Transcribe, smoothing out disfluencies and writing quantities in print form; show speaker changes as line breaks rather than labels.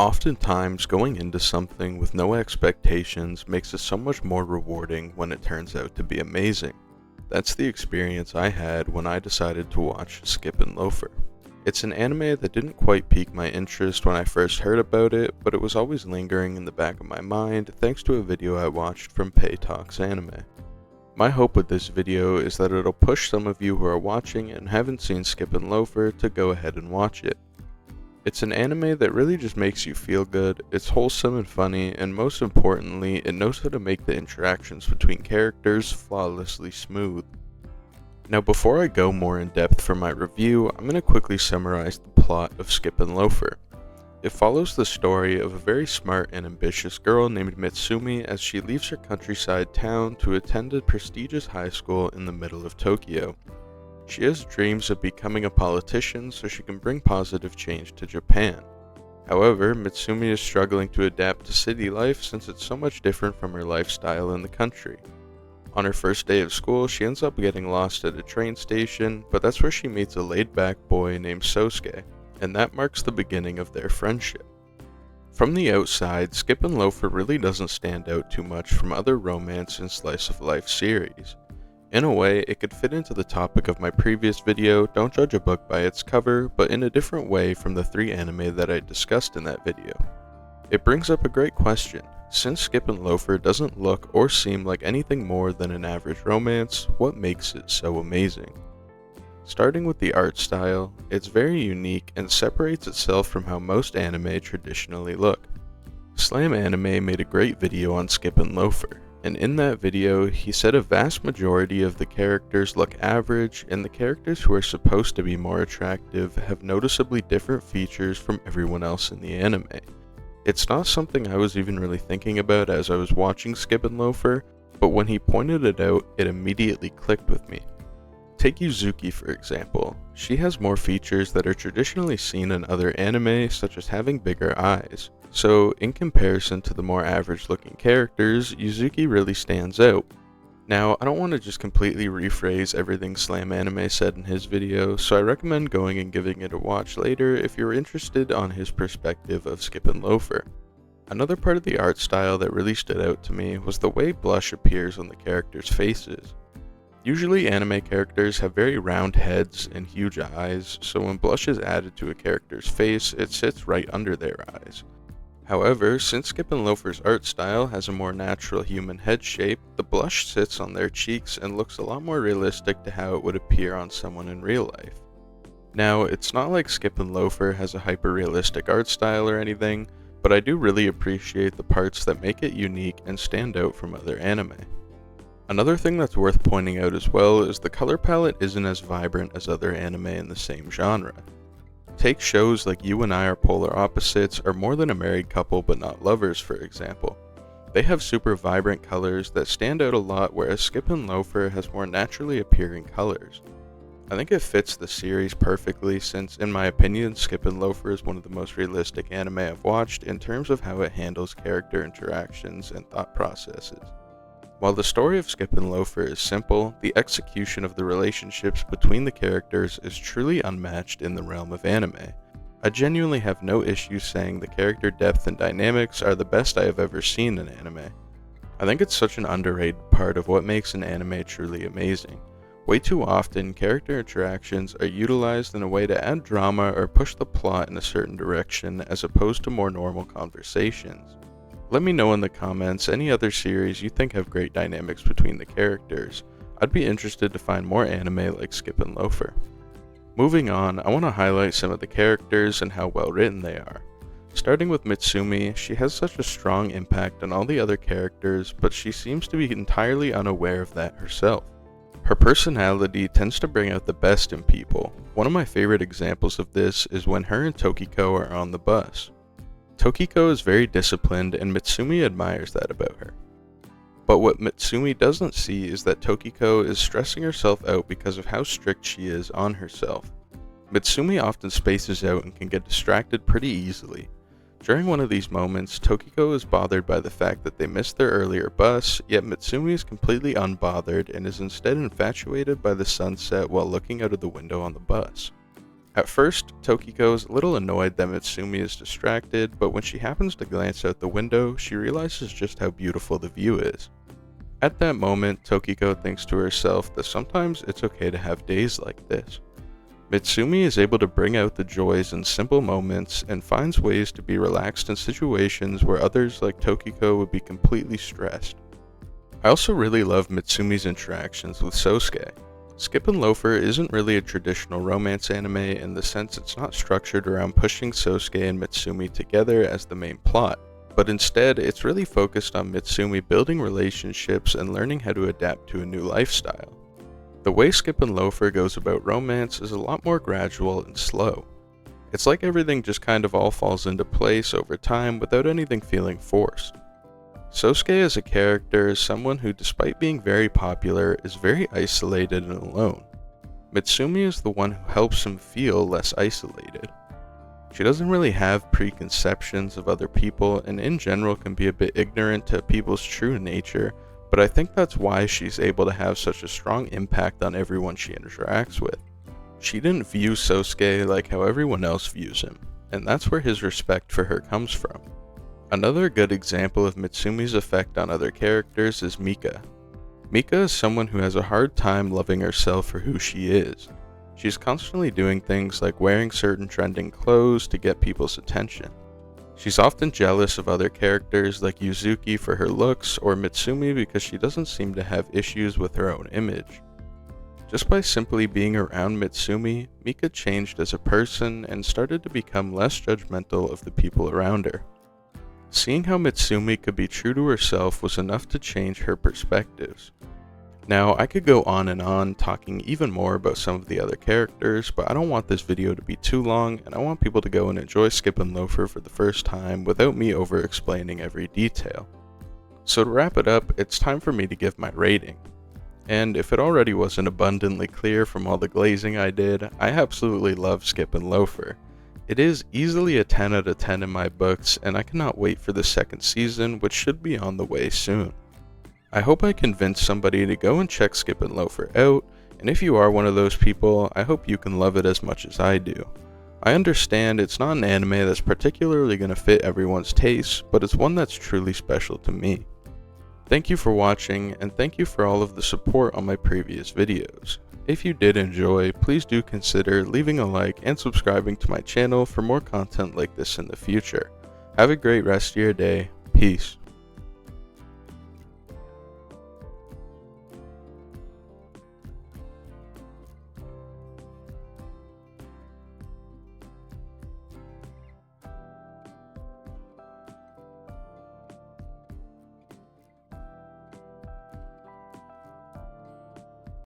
Oftentimes, going into something with no expectations makes it so much more rewarding when it turns out to be amazing. That's the experience I had when I decided to watch Skip and Loafer. It's an anime that didn't quite pique my interest when I first heard about it, but it was always lingering in the back of my mind thanks to a video I watched from Pay Talks Anime. My hope with this video is that it'll push some of you who are watching and haven't seen Skip and Loafer to go ahead and watch it. It's an anime that really just makes you feel good, it's wholesome and funny, and most importantly, it knows how to make the interactions between characters flawlessly smooth. Now before I go more in depth for my review, I'm going to quickly summarize the plot of Skip and Loafer. It follows the story of a very smart and ambitious girl named Mitsumi as she leaves her countryside town to attend a prestigious high school in the middle of Tokyo. She has dreams of becoming a politician so she can bring positive change to Japan. However, Mitsumi is struggling to adapt to city life since it's so much different from her lifestyle in the country. On her first day of school, she ends up getting lost at a train station, but that's where she meets a laid-back boy named Sousuke, and that marks the beginning of their friendship. From the outside, Skip and Loafer really doesn't stand out too much from other romance and slice-of-life series. In a way, it could fit into the topic of my previous video, Don't Judge a Book by its cover, but in a different way from the 3 anime that I discussed in that video. It brings up a great question. Since Skip and Loafer doesn't look or seem like anything more than an average romance, what makes it so amazing? Starting with the art style, it's very unique and separates itself from how most anime traditionally look. Slam Anime made a great video on Skip and Loafer. And in that video, he said a vast majority of the characters look average, and the characters who are supposed to be more attractive have noticeably different features from everyone else in the anime. It's not something I was even really thinking about as I was watching Skip and Loafer, but when he pointed it out, it immediately clicked with me. Take Yuzuki for example. She has more features that are traditionally seen in other anime, such as having bigger eyes. So, in comparison to the more average looking characters, Yuzuki really stands out. Now, I don't want to just completely rephrase everything Slam Anime said in his video, so I recommend going and giving it a watch later if you're interested on his perspective of Skip and Loafer. Another part of the art style that really stood out to me was the way blush appears on the characters' faces. Usually anime characters have very round heads and huge eyes, so when blush is added to a character's face, it sits right under their eyes. However, since Skip and Loafer's art style has a more natural human head shape, the blush sits on their cheeks and looks a lot more realistic to how it would appear on someone in real life. Now, it's not like Skip and Loafer has a hyper-realistic art style or anything, but I do really appreciate the parts that make it unique and stand out from other anime. Another thing that's worth pointing out as well is the color palette isn't as vibrant as other anime in the same genre. Take shows like You and I Are Polar Opposites or More Than a Married Couple But Not Lovers for example. They have super vibrant colors that stand out a lot, whereas Skip and Loafer has more naturally appearing colors. I think it fits the series perfectly since, in my opinion, Skip and Loafer is one of the most realistic anime I've watched in terms of how it handles character interactions and thought processes. While the story of Skip and Loafer is simple, the execution of the relationships between the characters is truly unmatched in the realm of anime. I genuinely have no issue saying the character depth and dynamics are the best I have ever seen in anime. I think it's such an underrated part of what makes an anime truly amazing. Way too often, character interactions are utilized in a way to add drama or push the plot in a certain direction as opposed to more normal conversations. Let me know in the comments any other series you think have great dynamics between the characters. I'd be interested to find more anime like Skip and Loafer. Moving on, I want to highlight some of the characters and how well written they are. Starting with Mitsumi, she has such a strong impact on all the other characters, but she seems to be entirely unaware of that herself. Her personality tends to bring out the best in people. One of my favorite examples of this is when her and Tokiko are on the bus. Tokiko is very disciplined and Mitsumi admires that about her. But what Mitsumi doesn't see is that Tokiko is stressing herself out because of how strict she is on herself. Mitsumi often spaces out and can get distracted pretty easily. During one of these moments, Tokiko is bothered by the fact that they missed their earlier bus, yet Mitsumi is completely unbothered and is instead infatuated by the sunset while looking out of the window on the bus. At first, Tokiko is a little annoyed that Mitsumi is distracted, but when she happens to glance out the window, she realizes just how beautiful the view is. At that moment, Tokiko thinks to herself that sometimes it's okay to have days like this. Mitsumi is able to bring out the joys in simple moments and finds ways to be relaxed in situations where others like Tokiko would be completely stressed. I also really love Mitsumi's interactions with Sousuke. Skip and Loafer isn't really a traditional romance anime in the sense it's not structured around pushing Sousuke and Mitsumi together as the main plot, but instead it's really focused on Mitsumi building relationships and learning how to adapt to a new lifestyle. The way Skip and Loafer goes about romance is a lot more gradual and slow. It's like everything just kind of all falls into place over time without anything feeling forced. Sousuke as a character is someone who, despite being very popular, is very isolated and alone. Mitsumi is the one who helps him feel less isolated. She doesn't really have preconceptions of other people and in general can be a bit ignorant to people's true nature, but I think that's why she's able to have such a strong impact on everyone she interacts with. She didn't view Sousuke like how everyone else views him, and that's where his respect for her comes from. Another good example of Mitsumi's effect on other characters is Mika. Mika is someone who has a hard time loving herself for who she is. She's constantly doing things like wearing certain trending clothes to get people's attention. She's often jealous of other characters like Yuzuki for her looks or Mitsumi because she doesn't seem to have issues with her own image. Just by simply being around Mitsumi, Mika changed as a person and started to become less judgmental of the people around her. Seeing how Mitsumi could be true to herself was enough to change her perspectives. Now, I could go on talking even more about some of the other characters, but I don't want this video to be too long, and I want people to go and enjoy Skip and Loafer for the first time without me over-explaining every detail. So to wrap it up, it's time for me to give my rating. And if it already wasn't abundantly clear from all the glazing I did, I absolutely love Skip and Loafer. It is easily a 10 out of 10 in my books, and I cannot wait for the second season, which should be on the way soon. I hope I convinced somebody to go and check Skip and Loafer out, and if you are one of those people, I hope you can love it as much as I do. I understand it's not an anime that's particularly going to fit everyone's taste, but it's one that's truly special to me. Thank you for watching, and thank you for all of the support on my previous videos. If you did enjoy, please do consider leaving a like and subscribing to my channel for more content like this in the future. Have a great rest of your day. Peace.